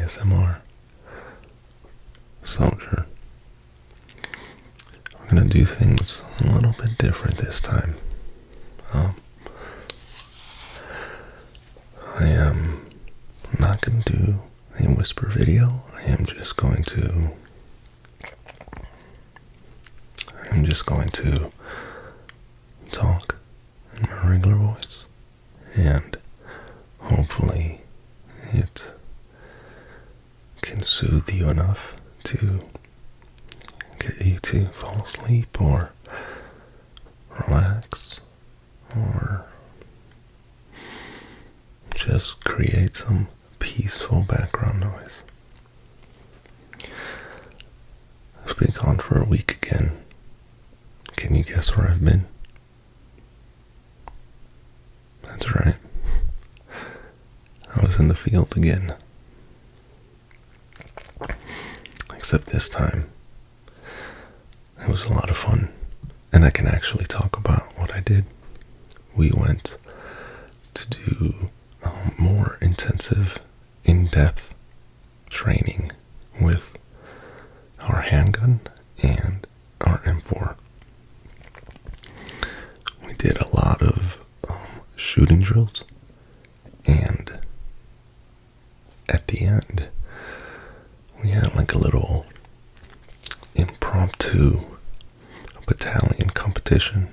ASMR soldier. We're going to do things a little bit different this time. I am not going to do a whisper video. I am just going to talk in my regular voice, and hopefully it can soothe you enough to get you to fall asleep or relax or just create some peaceful background noise. I've been gone for a week again. Can you guess where I've been? That's right. I was in the field again. Except this time, it was a lot of fun, and I can actually talk about what I did. We went to do more intensive, in-depth training with our handgun and our M4. We did a lot of shooting drills, and at the end, we had like a little impromptu battalion competition.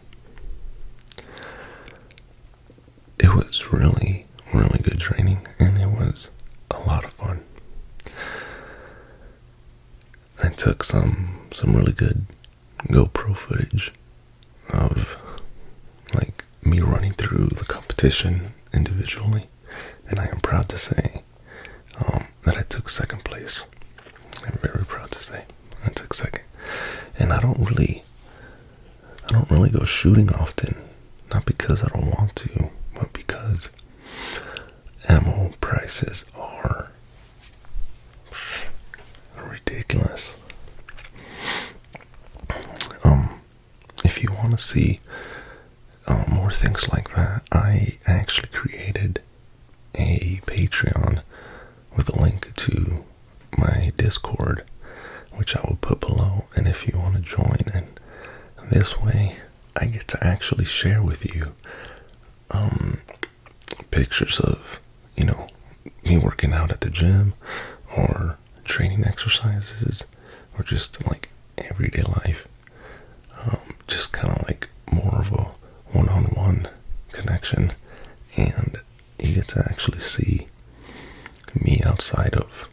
It was really, really good training, and it was a lot of fun. I took some really good GoPro footage of like me running through the competition individually, and I am proud to say that I took second place. I'm very proud to say I took second. And I don't really go shooting often, not because I don't want to, but because ammo prices are ridiculous. If you want to see more things like that, I actually created a Patreon with a link to my Discord, which I will put below. And if you want to join, and this way I get to actually share with you pictures of, me working out at the gym, or training exercises, or just like everyday life. Just kind of like more of a one-on-one connection, and you get to actually see me outside of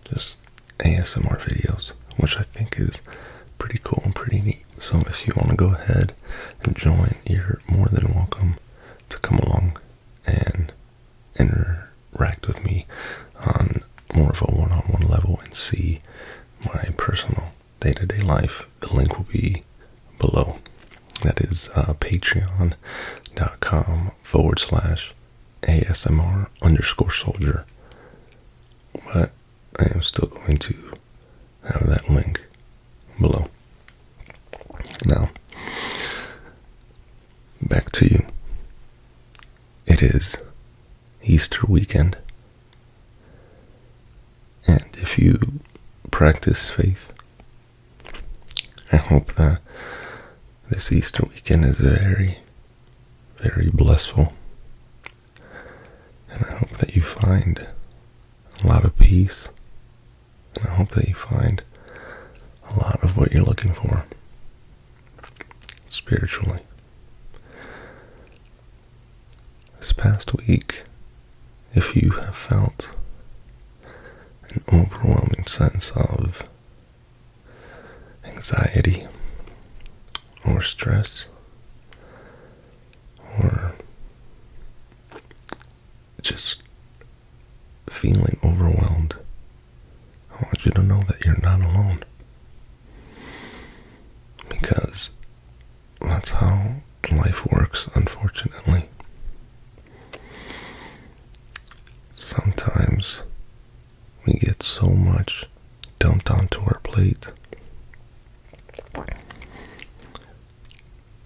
just ASMR videos, which I think is pretty cool and pretty neat. So if you want to go ahead and join, you're more than welcome to come along and interact with me on more of a one-on-one level and see my personal day-to-day life. The link will be below. That is patreon.com/ASMR_soldier. But I am still going to have that link below. Now, back to you. It is Easter weekend, and if you practice faith, I hope that this Easter weekend is very, very blissful, and I hope that you find a lot of peace, and I hope that you find a lot of what you're looking for spiritually. This past week, if you have felt an overwhelming sense of anxiety or stress, or just feeling overwhelmed, I want you to know that you're not alone, because that's how life works, unfortunately. Sometimes we get so much dumped onto our plate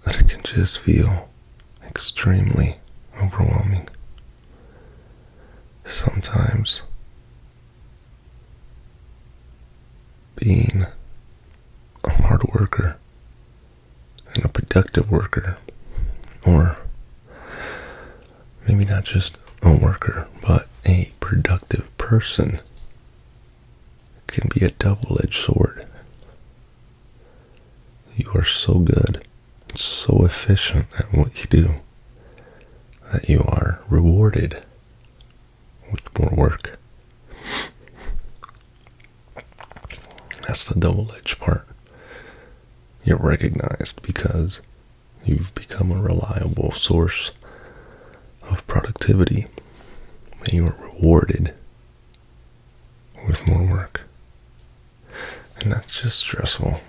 that it can just feel extremely overwhelming. Sometimes being a hard worker and a productive worker, or maybe not just a worker, but a productive person, can be a double-edged sword. You are so good, so efficient at what you do, that you are rewarded with more work. That's the double-edged part. You're recognized because you've become a reliable source of productivity, and you are rewarded with more work. And that's just stressful.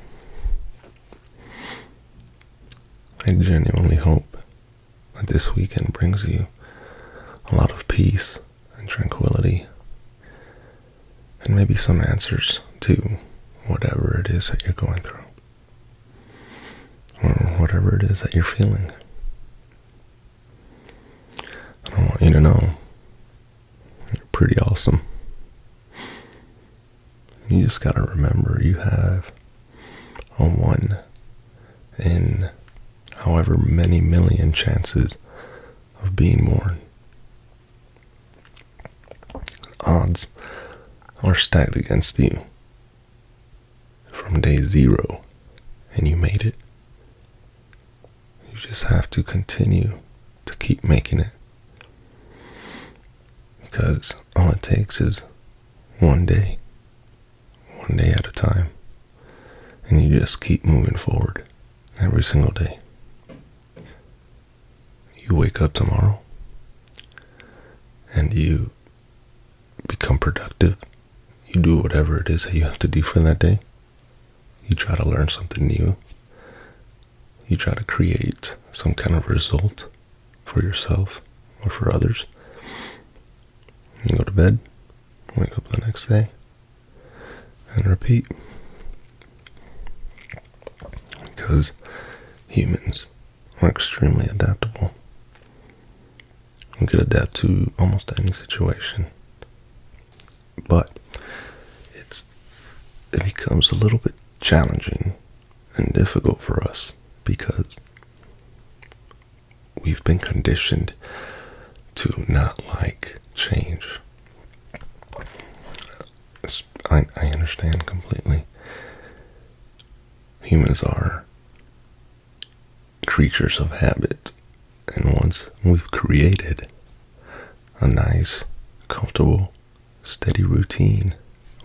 I genuinely hope that this weekend brings you a lot of peace and tranquility, and maybe some answers to whatever it is that you're going through, or whatever it is that you're feeling. I want you to know you're pretty awesome. You just gotta remember you have a 1 in however many million chances of being born. Odds are stacked against you from day 0, and you made it. You just have to continue to keep making it, because all it takes is one day at a time, and you just keep moving forward every single day. You wake up tomorrow and you become productive. You do whatever it is that you have to do for that day. You try to learn something new. You try to create some kind of result for yourself or for others. You go to bed, wake up the next day, and repeat. Because humans are extremely adaptable. We could adapt to almost any situation. But it becomes a little bit challenging and difficult for us because we've been conditioned to not like change. I understand completely. Humans are creatures of habit, and once we've created a nice, comfortable, steady routine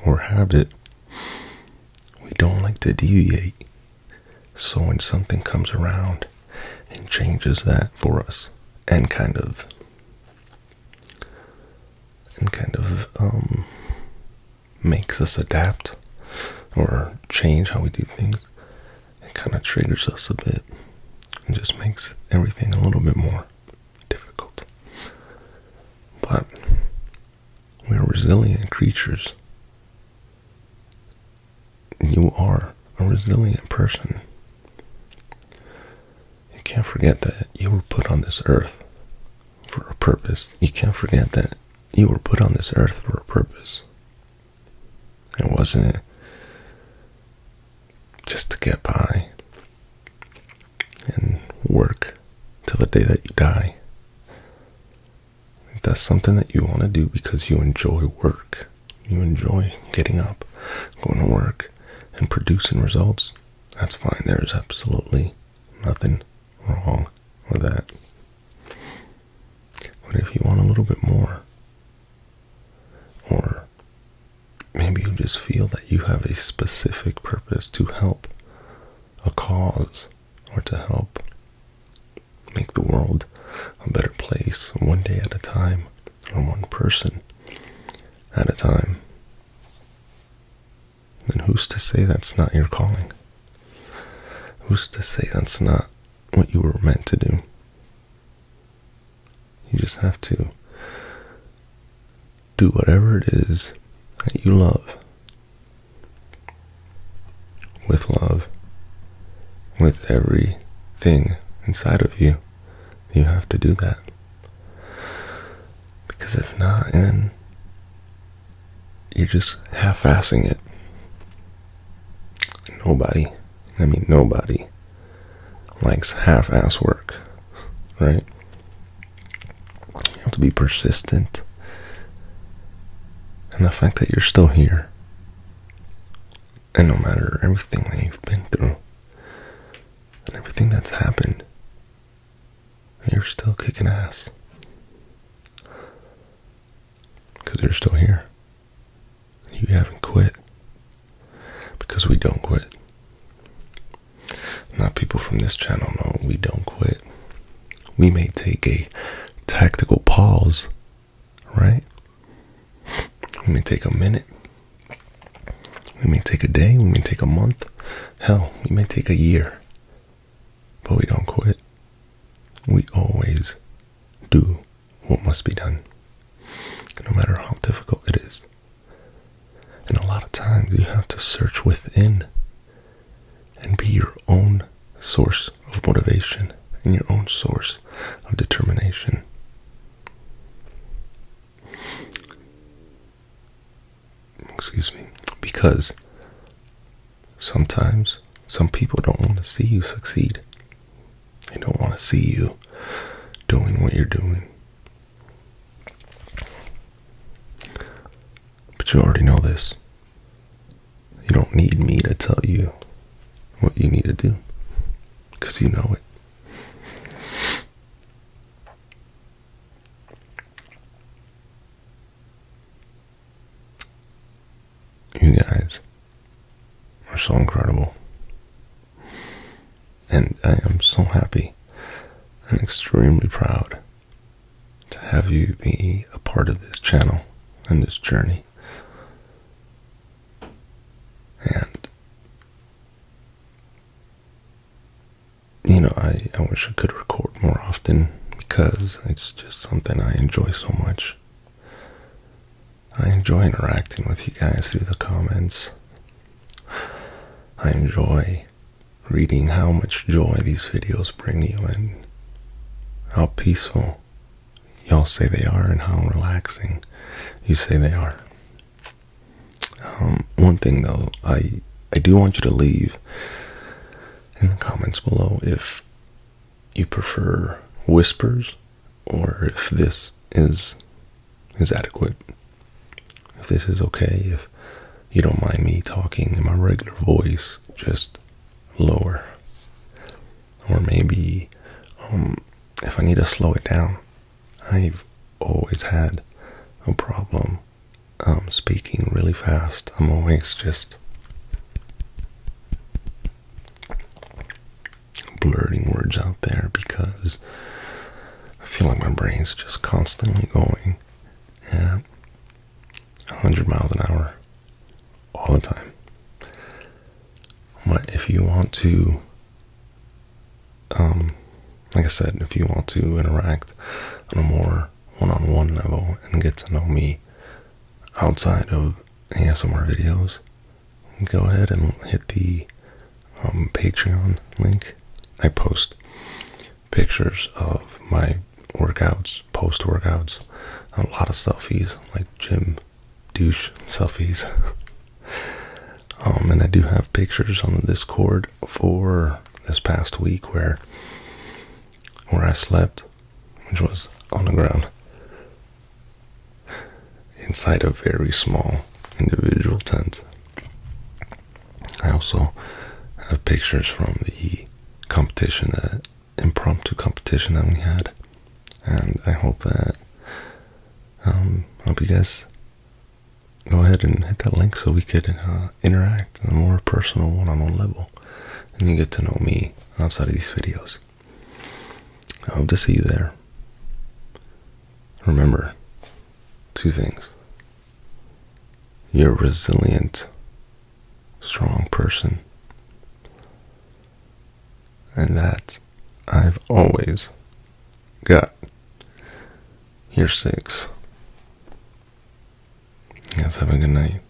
or habit, we don't like to deviate. So when something comes around and changes that for us and kind of makes us adapt or change how we do things, it kind of triggers us a bit and just makes everything a little bit more difficult. But we're resilient creatures. You are a resilient person. You can't forget that you were put on this earth for a purpose. You can't forget that you were put on this earth for a purpose. It wasn't just to get by and work till the day that you die. If that's something that you want to do because you enjoy work, you enjoy getting up, going to work, and producing results, that's fine. There's absolutely nothing wrong with that. But if you want a little bit more, or maybe you just feel that you have a specific purpose to help a cause or to help make the world a better place one day at a time, or one person at a time, then who's to say that's not your calling? Who's to say that's not what you were meant to do? You just have to do whatever it is that you love, with everything inside of you. You have to do that. Because if not, then you're just half-assing it. nobody, nobody likes half-ass work, right? You have to be persistent. And the fact that you're still here, and no matter everything that you've been through, and everything that's happened, you're still kicking ass. Because you're still here. You haven't quit. Because we don't quit. Not people from this channel, no, we don't quit. We may take a tactical pause, right? We may take a minute. We may take a day. We may take a month. Hell, we may take a year. But we don't quit. We always do what must be done, no matter how difficult it is. And a lot of times you have to search within and be your own source of motivation and your own source of determination. Excuse me. Because sometimes some people don't want to see you succeed. They don't want to see you doing what you're doing. But you already know this. You don't need me to tell you what you need to do, because you know it. You guys are so incredible. And I am so happy and extremely proud to have you be a part of this channel and this journey. And, you know, I wish I could record more often, because it's just something I enjoy so much. I enjoy interacting with you guys through the comments. I enjoy reading how much joy these videos bring you and how peaceful y'all say they are and how relaxing you say they are. One thing though, I do want you to leave in the comments below if you prefer whispers or if this is adequate. If this is okay, if you don't mind me talking in my regular voice, just lower. Or maybe if I need to slow it down. I've always had a problem speaking really fast. I'm always just blurting words out there because I feel like my brain's just constantly going at 100 miles an hour all the time. But if you want to, like I said, if you want to interact on a more one-on-one level and get to know me outside of ASMR videos, go ahead and hit the Patreon link. I post pictures of my workouts, post-workouts, a lot of selfies, like gym douche selfies. And I do have pictures on the Discord for this past week where I slept, which was on the ground inside a very small individual tent. I also have pictures from the competition, that impromptu competition that we had, and I hope you guys go ahead and hit that link so we could interact on a more personal one-on-one level, and you get to know me outside of these videos. I hope to see you there. Remember 2 things. You're a resilient, strong person, and that I've always got your 6. You guys have a good night.